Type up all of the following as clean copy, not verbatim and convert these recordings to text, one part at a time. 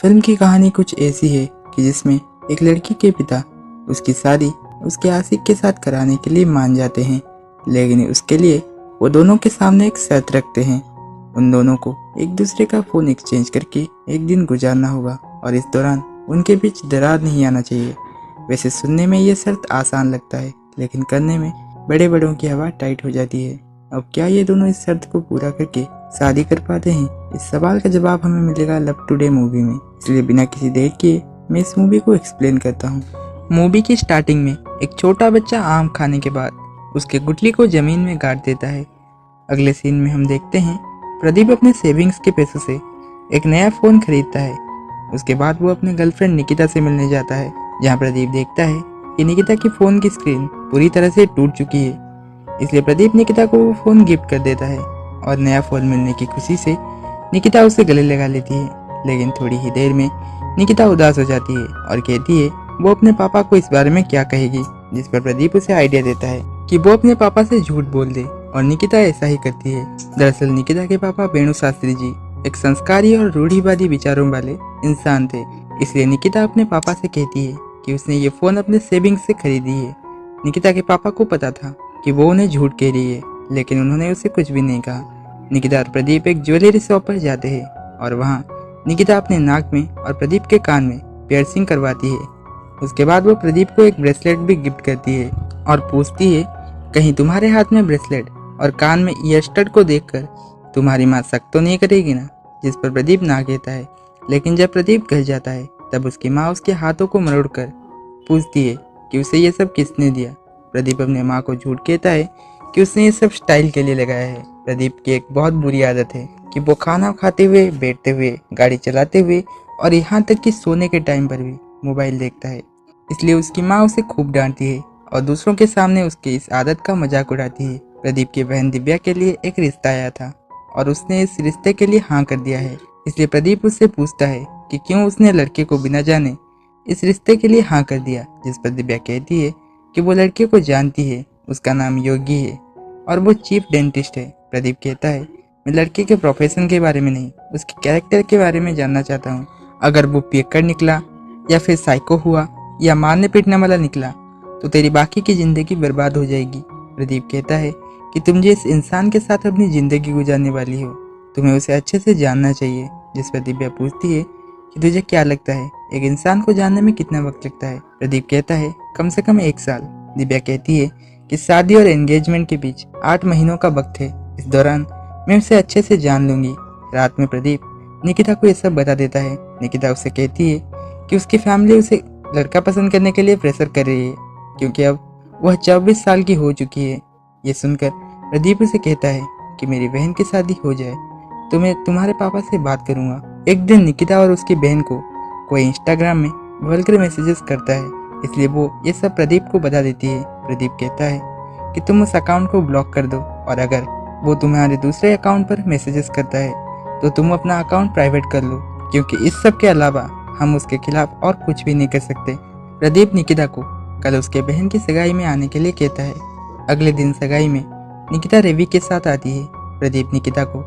Film की कहानी कुछ ऐसी है कि जिसमें एक लड़की के पिता उसकी शादी उसके आशिक के साथ कराने के लिए मान जाते हैं, लेकिन उसके लिए वो दोनों के सामने एक शर्त रखते हैं। उन दोनों को एक दूसरे का फ़ोन एक्सचेंज करके एक दिन गुजारना होगा और इस दौरान उनके बीच दरार नहीं आना चाहिए। वैसे सुनने में ये शर्त आसान लगता है, लेकिन करने में बड़े बड़ों की हवा टाइट हो जाती है। अब क्या ये दोनों इस शर्त को पूरा करके शादी कर पाते हैं? इस सवाल का जवाब हमें मिलेगा लव टुडे मूवी में। इसलिए बिना किसी देर किए मैं इस मूवी को एक्सप्लेन करता हूँ। मूवी की स्टार्टिंग में एक छोटा बच्चा आम खाने के बाद उसके गुठली को जमीन में गाड़ देता है। अगले सीन में हम देखते हैं प्रदीप अपने सेविंग्स के पैसों से एक नया फ़ोन खरीदता है। उसके बाद वो अपने गर्लफ्रेंड निकिता से मिलने जाता है, जहाँ प्रदीप देखता है कि निकिता की फ़ोन की स्क्रीन पूरी तरह से टूट चुकी है। इसलिए प्रदीप निकिता को वो फ़ोन गिफ्ट कर देता है और नया फ़ोन मिलने की खुशी से निकिता उसे गले लगा लेती है। लेकिन थोड़ी ही देर में निकिता उदास हो जाती है और कहती है वो अपने पापा को इस बारे में क्या कहेगी, जिस पर प्रदीप उसे आइडिया देता है कि वो अपने पापा से झूठ बोल दे, और निकिता ऐसा ही करती है। दरअसल निकिता के पापा वेणु शास्त्री जी एक संस्कारी और रूढ़िवादी विचारों वाले इंसान थे। इसलिए निकिता अपने पापा से कहती है कि उसने ये फ़ोन अपने सेविंग्स से खरीदी है। निकिता के पापा को पता था कि वो उन्हें झूठ कह रही है, लेकिन उन्होंने उसे कुछ भी नहीं कहा। निकिता और प्रदीप एक ज्वेलरी शॉप पर जाते हैं और वहाँ निकिता अपने नाक में और प्रदीप के कान में पियर्सिंग करवाती है। उसके बाद वो प्रदीप को एक ब्रेसलेट भी गिफ्ट करती है और पूछती है कहीं तुम्हारे हाथ में ब्रेसलेट और कान में ईयर स्टड को देखकर तुम्हारी माँ शक तो नहीं करेगी ना, जिस पर प्रदीप ना कहता है। लेकिन जब प्रदीप घर जाता है तब उसकी माँ उसके हाथों को मरोड़कर पूछती है कि उसे ये सब किसने दिया। प्रदीप अपने माँ को झूठ कहता है कि उसने ये सब स्टाइल के लिए लगाया है। प्रदीप की एक बहुत बुरी आदत है कि वो खाना खाते हुए, बैठते हुए, गाड़ी चलाते हुए और यहाँ तक कि सोने के टाइम पर भी मोबाइल देखता है। इसलिए उसकी माँ उसे खूब डांटती है और दूसरों के सामने उसकी इस आदत का मजाक उड़ाती है। प्रदीप की बहन दिव्या के लिए एक रिश्ता आया था और उसने इस रिश्ते के लिए हाँ कर दिया है। इसलिए प्रदीप उससे पूछता है कि क्यों उसने लड़के को बिना जाने इस रिश्ते के लिए हाँ कर दिया, जिस पर दिव्या कहती है कि वो लड़के को जानती है, उसका नाम योगी है और वो चीफ डेंटिस्ट है। प्रदीप कहता है मैं लड़के के प्रोफेशन के बारे में नहीं, उसके कैरेक्टर के बारे में जानना चाहता हूँ। अगर वो पियक्कड़ निकला या फिर साइको हुआ या मारने पीटने वाला निकला तो तेरी बाकी की ज़िंदगी बर्बाद हो जाएगी। प्रदीप कहता है कि तुम जिस इंसान के साथ अपनी ज़िंदगी गुजारने वाली हो तुम्हें उसे अच्छे से जानना चाहिए। जिस पर दिव्या पूछती है कि तुझे क्या लगता है एक इंसान को जानने में कितना वक्त लगता है। प्रदीप कहता है कम से कम 1 साल। दिव्या कहती है कि शादी और एंगेजमेंट के बीच 8 महीनों का वक्त है, इस दौरान मैं उसे अच्छे से जान लूंगी। रात में प्रदीप निकिता को ये सब बता देता है। निकिता उससे कहती है कि उसकी फैमिली उसे लड़का पसंद करने के लिए प्रेशर कर रही है क्योंकि अब वह 24 साल की हो चुकी है। ये सुनकर प्रदीप उसे कहता है कि मेरी बहन की शादी हो जाए तो मैं तुम्हारे पापा से बात करूंगा। एक दिन निकिता और उसकी बहन को कोई इंस्टाग्राम में वल्गर मैसेजेस करता है, इसलिए वो ये सब प्रदीप को बता देती है। प्रदीप कहता है कि तुम उस अकाउंट को ब्लॉक कर दो और अगर वो तुम्हारे दूसरे अकाउंट पर मैसेजेस करता है तो तुम अपना अकाउंट प्राइवेट कर लो, क्योंकि इस सब के अलावा हम उसके खिलाफ और कुछ भी नहीं कर सकते। प्रदीप निकिता को कल उसके बहन की सगाई में आने के लिए कहता है। अगले दिन सगाई में निकिता रवि के साथ आती है। प्रदीप निकिता को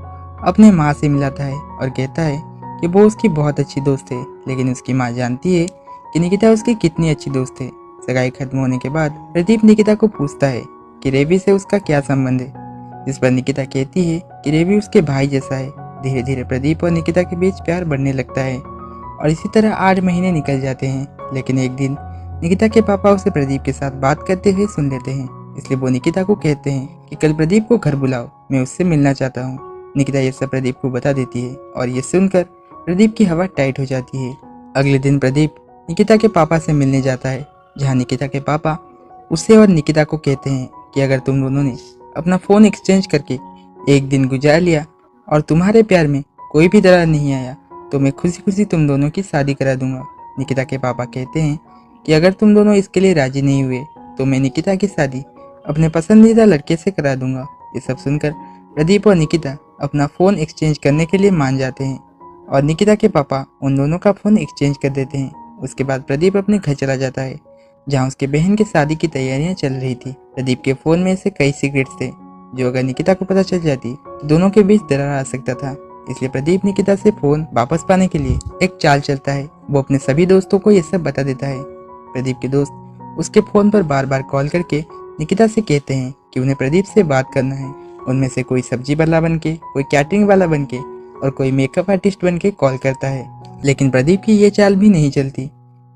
अपने माँ से मिलाता है और कहता है कि वो उसकी बहुत अच्छी दोस्त है, लेकिन उसकी माँ जानती है कि निकिता उसकी कितनी अच्छी दोस्त है। सगाई खत्म होने के बाद प्रदीप निकिता को पूछता है कि रवि से उसका क्या संबंध है, जिस पर निकिता कहती है कि रवि उसके भाई जैसा है। धीरे धीरे प्रदीप और निकिता के बीच प्यार बढ़ने लगता है और इसी तरह 8 महीने निकल जाते हैं। लेकिन एक दिन निकिता के पापा उसे प्रदीप के साथ बात करते हुए सुन लेते हैं, इसलिए वो निकिता को कहते हैं कि कल प्रदीप को घर बुलाओ, मैं उससे मिलना चाहता हूँ। निकिता ये सब प्रदीप को बता देती है और ये सुनकर प्रदीप की हवा टाइट हो जाती है। अगले दिन प्रदीप निकिता के पापा से मिलने जाता है, जहाँ निकिता के पापा उसे और निकिता को कहते हैं कि अगर तुम दोनों ने अपना फ़ोन एक्सचेंज करके एक दिन गुजार लिया और तुम्हारे प्यार में कोई भी दरार नहीं आया तो मैं खुशी खुशी तुम दोनों की शादी करा दूंगा। निकिता के पापा कहते हैं कि अगर तुम दोनों इसके लिए राजी नहीं हुए तो मैं निकिता की शादी अपने पसंदीदा लड़के से करा दूंगा। ये सब सुनकर प्रदीप और निकिता अपना फ़ोन एक्सचेंज करने के लिए मान जाते हैं और निकिता के पापा उन दोनों का फ़ोन एक्सचेंज कर देते हैं। उसके बाद प्रदीप अपने घर चला जाता है, जहाँ उसके बहन की शादी की तैयारियां चल रही थी। प्रदीप के फ़ोन में ऐसे कई सीक्रेट्स थे जो अगर निकिता को पता चल जाती तो दोनों के बीच दरार आ सकता था। इसलिए प्रदीप निकिता से फोन वापस पाने के लिए एक चाल चलता है। वो अपने सभी दोस्तों को ये सब बता देता है। प्रदीप के दोस्त उसके फोन पर बार बार कॉल करके निकिता से कहते हैं कि उन्हें प्रदीप से बात करना है। उनमें से कोई सब्जी वाला बन के, कोई कैटरिंग वाला बन के और कोई मेकअप आर्टिस्ट बन के कॉल करता है। लेकिन प्रदीप की ये चाल भी नहीं चलती।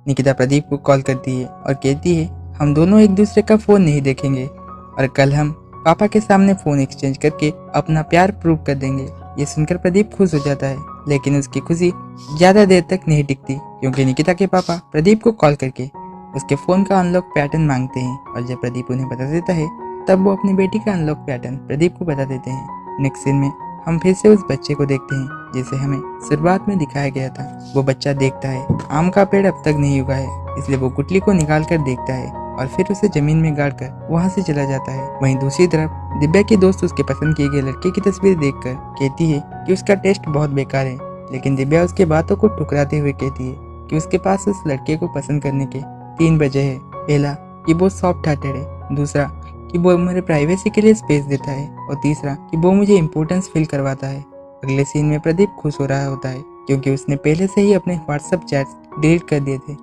निकिता प्रदीप को कॉल करती है और कहती है हम दोनों एक दूसरे का फोन नहीं देखेंगे और कल हम पापा के सामने फोन एक्सचेंज करके अपना प्यार प्रूव कर देंगे। ये सुनकर प्रदीप खुश हो जाता है, लेकिन उसकी खुशी ज्यादा देर तक नहीं टिकती, क्योंकि निकिता के पापा प्रदीप को कॉल करके उसके फोन का अनलॉक पैटर्न मांगते हैं और जब प्रदीप उन्हें बता देता है तब वो अपनी बेटी का अनलॉक पैटर्न प्रदीप को बता देते हैं। नेक्स्ट सीन में हम फिर से उस बच्चे को देखते हैं जिसे हमें शुरुआत में दिखाया गया था। वो बच्चा देखता है आम का पेड़ अब तक नहीं उगा है, इसलिए वो गुटली को निकाल कर देखता है और फिर उसे जमीन में गाड़ कर वहाँ से चला जाता है। वहीं दूसरी तरफ दिव्या की दोस्त उसके पसंद किए गए लड़के की तस्वीर देखकर कहती है कि उसका टेस्ट बहुत बेकार है, लेकिन दिव्या उसके बातों को ठुकराते हुए कहती है कि उसके पास उस लड़के को पसंद करने के 3 वजह है। पहला कि वो सॉफ्ट हार्टेड है, दूसरा कि वो मेरे प्राइवेसी के लिए स्पेस देता है और तीसरा कि वो मुझे इम्पोर्टेंस फील करवाता है। अगले सीन में प्रदीप खुश हो रहा होता है क्योंकि उसने पहले से ही अपने व्हाट्सएप चैट्स डिलीट कर दिए थे।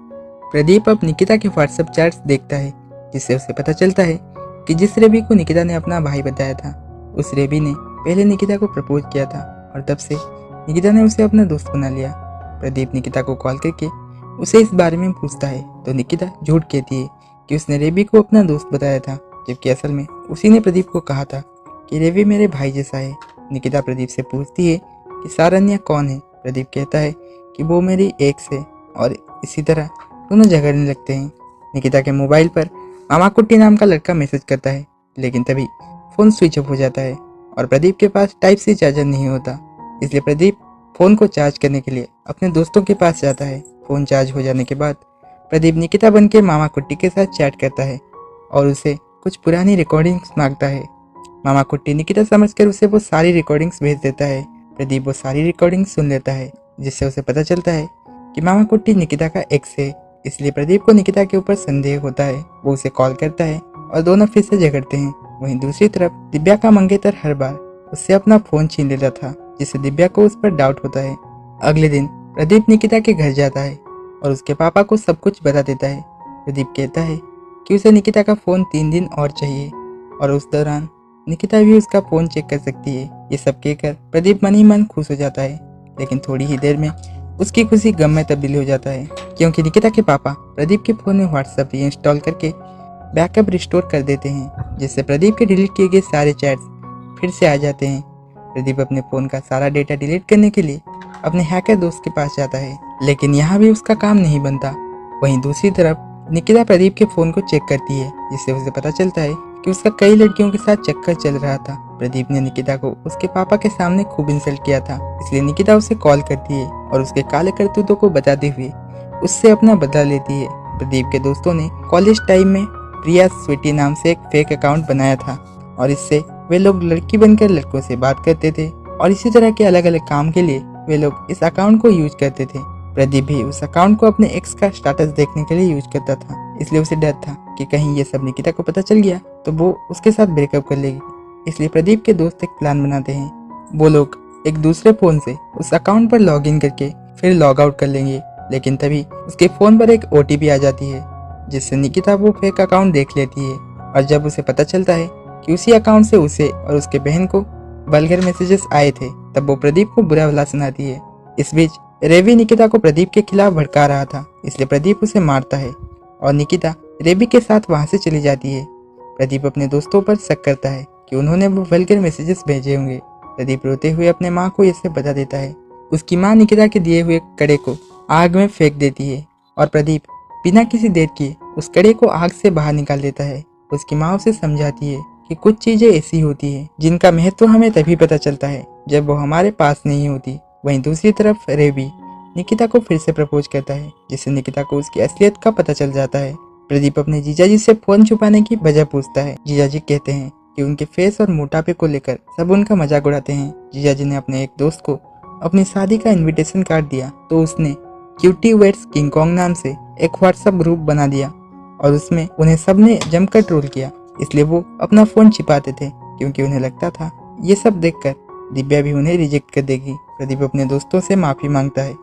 प्रदीप अब निकिता के व्हाट्सएप चैट्स देखता है, जिससे उसे पता चलता है कि जिस रेबी को निकिता ने अपना भाई बताया था, उस रेबी ने पहले निकिता को प्रपोज किया था और तब से निकिता ने उसे अपना दोस्त बना लिया। प्रदीप निकिता को कॉल करके उसे इस बारे में पूछता है तो निकिता झूठ कहती है कि उसने रेबी को अपना दोस्त बताया था, जबकि असल में उसी ने प्रदीप को कहा था कि रेबी मेरे भाई जैसा है। निकिता प्रदीप से पूछती है कि सारन्या कौन है। प्रदीप कहता है कि वो मेरी एक्स है और इसी तरह दोनों झगड़ने लगते हैं। निकिता के मोबाइल पर मामा कुट्टी नाम का लड़का मैसेज करता है, लेकिन तभी फ़ोन स्विच ऑफ हो जाता है और प्रदीप के पास टाइप सी चार्जर नहीं होता, इसलिए प्रदीप फ़ोन को चार्ज करने के लिए अपने दोस्तों के पास जाता है। फ़ोन चार्ज हो जाने के बाद प्रदीप निकिता बन के मामा कुट्टी के साथ चैट करता है और उसे कुछ पुरानी रिकॉर्डिंग्स मांगता है। मामा कुट्टी निकिता समझकर उसे वो सारी रिकॉर्डिंग्स भेज देता है। प्रदीप वो सारी रिकॉर्डिंग्स सुन लेता है, जिससे उसे पता चलता है कि मामा कुट्टी निकिता का एक्स है, इसलिए प्रदीप को निकिता के ऊपर संदेह होता है। वो उसे कॉल करता है और दोनों फिर से झगड़ते हैं। वहीं दूसरी तरफ दिव्या का मंगेतर हर बार उससे अपना फ़ोन छीन लेता था, जिससे दिव्या को उस पर डाउट होता है। अगले दिन प्रदीप निकिता के घर जाता है और उसके पापा को सब कुछ बता देता है। प्रदीप कहता है कि उसे निकिता का फ़ोन 3 दिन और चाहिए और उस दौरान निकिता भी उसका फ़ोन चेक कर सकती है। ये सब कहकर प्रदीप मन ही मन खुश हो जाता है, लेकिन थोड़ी ही देर में उसकी खुशी गम में तब्दील हो जाता है, क्योंकि निकिता के पापा प्रदीप के फ़ोन में व्हाट्सएप रीइंस्टॉल करके बैकअप रिस्टोर कर देते हैं, जिससे प्रदीप के डिलीट किए गए सारे चैट्स फिर से आ जाते हैं। प्रदीप अपने फ़ोन का सारा डेटा डिलीट करने के लिए अपने हैकर दोस्त के पास जाता है, लेकिन यहाँ भी उसका काम नहीं बनता। वहीं दूसरी तरफ निकिता प्रदीप के फ़ोन को चेक करती है, जिससे उसे पता चलता है कि उसका कई लड़कियों के साथ चक्कर चल रहा था। प्रदीप ने निकिता को उसके पापा के सामने खूब इंसल्ट किया था, इसलिए निकिता उसे कॉल करती है और उसके काले करतूतों को बताते हुए उससे अपना बदला लेती है। प्रदीप के दोस्तों ने कॉलेज टाइम में प्रिया स्वीटी नाम से एक फेक अकाउंट बनाया था और इससे वे लोग लड़की बनकर लड़कों से बात करते थे और इसी तरह के अलग अलग काम के लिए वे लोग इस अकाउंट को यूज करते थे। प्रदीप भी उस अकाउंट को अपने एक्स का स्टेटस देखने के लिए यूज करता था, इसलिए उसे डर था कि कहीं ये सब निकिता को पता चल गया तो वो उसके साथ ब्रेकअप कर लेगी। इसलिए प्रदीप के दोस्त एक प्लान बनाते हैं। वो लोग एक दूसरे फ़ोन से उस अकाउंट पर लॉग इन करके फिर लॉग आउट कर लेंगे, लेकिन तभी उसके फ़ोन पर एक OTP आ जाती है, जिससे निकिता वो फेक अकाउंट देख लेती है और जब उसे पता चलता है कि उसी अकाउंट से उसे और उसके बहन को वल्गर मैसेजेस आए थे, तब वो प्रदीप को बुरा भला सुनाती है। इस बीच रेबी निकिता को प्रदीप के खिलाफ भड़का रहा था, इसलिए प्रदीप उसे मारता है और निकिता रेबी के साथ वहां से चली जाती है। प्रदीप अपने दोस्तों पर शक करता है कि उन्होंने वो वल्गर मैसेजेस भेजे होंगे। प्रदीप रोते हुए अपने माँ को ये सब बता देता है। उसकी माँ निकिता के दिए हुए कड़े को आग में फेंक देती है और प्रदीप बिना किसी देर किए उस कड़े को आग से बाहर निकाल देता है। उसकी माँ उसे समझाती है कि कुछ चीजें ऐसी होती है जिनका महत्व हमें तभी पता चलता है जब वो हमारे पास नहीं होती। वहीं दूसरी तरफ रेबी निकिता को फिर से प्रपोज करता है, जिससे निकिता को उसकी असलियत का पता चल जाता है। प्रदीप अपने जीजाजी से फोन छुपाने की वजह पूछता है। जीजाजी कहते हैं कि उनके फेस और मोटापे को लेकर सब उनका मजाक उड़ाते हैं। जीजाजी ने अपने एक दोस्त को अपनी शादी का इनविटेशन कार्ड दिया तो उसने क्यूटी वेट्स किंग कॉन्ग नाम से एक व्हाट्सएप ग्रुप बना दिया और उसमें उन्हें सबने जमकर ट्रोल किया। इसलिए वो अपना फोन छिपाते थे, क्योंकि उन्हें लगता था ये सब देखकर दिव्या भी उन्हें रिजेक्ट कर देगी। प्रदीप अपने दोस्तों से माफ़ी मांगता है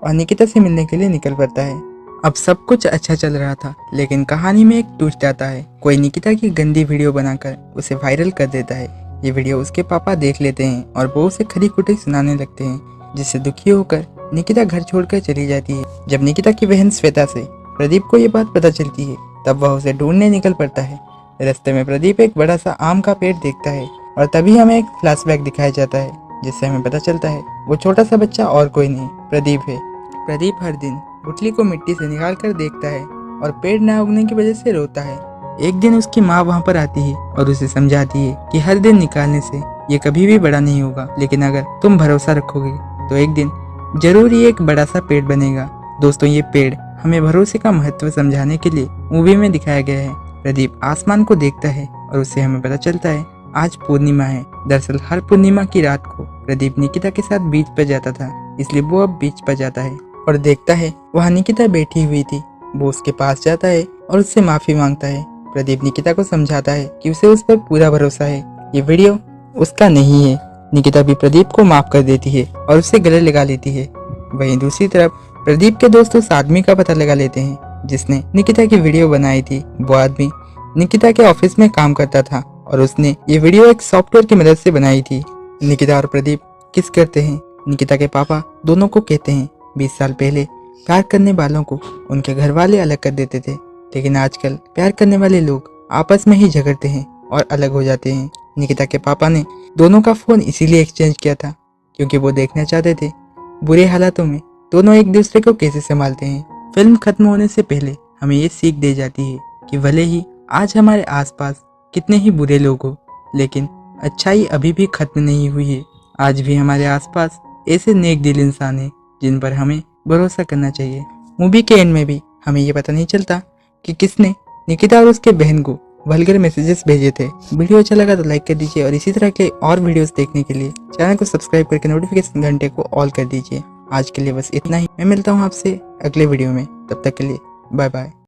और निकिता से मिलने के लिए निकल पड़ता है। अब सब कुछ अच्छा चल रहा था, लेकिन कहानी में एक ट्विस्ट आता है। कोई निकिता की गंदी वीडियो बनाकर उसे वायरल कर देता है। ये वीडियो उसके पापा देख लेते हैं और वो उसे खरी खोटी सुनाने लगते हैं, जिससे दुखी होकर निकिता घर छोड़कर चली जाती है। जब निकिता की बहन श्वेता से प्रदीप को ये बात पता चलती है, तब वह उसे ढूंढने निकल पड़ता है। रास्ते में प्रदीप एक बड़ा सा आम का पेड़ देखता है और तभी हमें एक फ्लैशबैक दिखाया जाता है, जिससे हमें पता चलता है वो छोटा सा बच्चा और कोई नहीं प्रदीप है। प्रदीप हर दिन गुठली को मिट्टी से निकाल कर देखता है और पेड़ न उगने की वजह से रोता है। एक दिन उसकी माँ वहाँ पर आती है और उसे समझाती है कि हर दिन निकालने से ये कभी भी बड़ा नहीं होगा, लेकिन अगर तुम भरोसा रखोगे तो एक दिन जरूर ये एक बड़ा सा पेड़ बनेगा। दोस्तों, ये पेड़ हमें भरोसे का महत्व समझाने के लिए मूवी में दिखाया गया है। प्रदीप आसमान को देखता है और उससे हमें पता चलता है आज पूर्णिमा है। दरअसल हर पूर्णिमा की रात को प्रदीप निकिता के साथ बीच पर जाता था, इसलिए वो अब बीच पर जाता है और देखता है वहाँ निकिता बैठी हुई थी। वो उसके पास जाता है और उससे माफी मांगता है। प्रदीप निकिता को समझाता है कि उसे उस पर पूरा भरोसा है, ये वीडियो उसका नहीं है। निकिता भी प्रदीप को माफ कर देती है और उससे गले लगा लेती है। वहीं दूसरी तरफ प्रदीप के दोस्त उस आदमी का पता लगा लेते हैं जिसने निकिता की वीडियो बनाई थी। वो आदमी निकिता के ऑफिस में काम करता था और उसने ये वीडियो एक सॉफ्टवेयर की मदद से बनाई थी। निकिता और प्रदीप किस करते हैं। निकिता के पापा दोनों को कहते हैं 20 साल पहले प्यार करने वालों को उनके घर वाले अलग कर देते थे, लेकिन आजकल प्यार करने वाले लोग आपस में ही झगड़ते हैं और अलग हो जाते हैं। निकिता के पापा ने दोनों का फोन इसीलिए एक्सचेंज किया था क्योंकि वो देखना चाहते थे बुरे हालातों में दोनों एक दूसरे को कैसे संभालते हैं। फिल्म खत्म होने से पहले हमें ये सीख दे जाती है कि भले ही आज हमारे आसपास कितने ही बुरे लोग हो, लेकिन अच्छाई अभी भी खत्म नहीं हुई है। आज भी हमारे आसपास ऐसे नेक दिल इंसान हैं जिन पर हमें भरोसा करना चाहिए। मूवी के एंड में भी हमें ये पता नहीं चलता कि किसने निकिता और उसके बहन को वल्गर मैसेजेस भेजे थे। वीडियो अच्छा लगा तो लाइक कर दीजिए और इसी तरह के और वीडियोस देखने के लिए चैनल को सब्सक्राइब करके नोटिफिकेशन घंटे को ऑल कर दीजिए। आज के लिए बस इतना ही। मैं मिलता हूँ आपसे अगले वीडियो में, तब तक के लिए बाय बाय।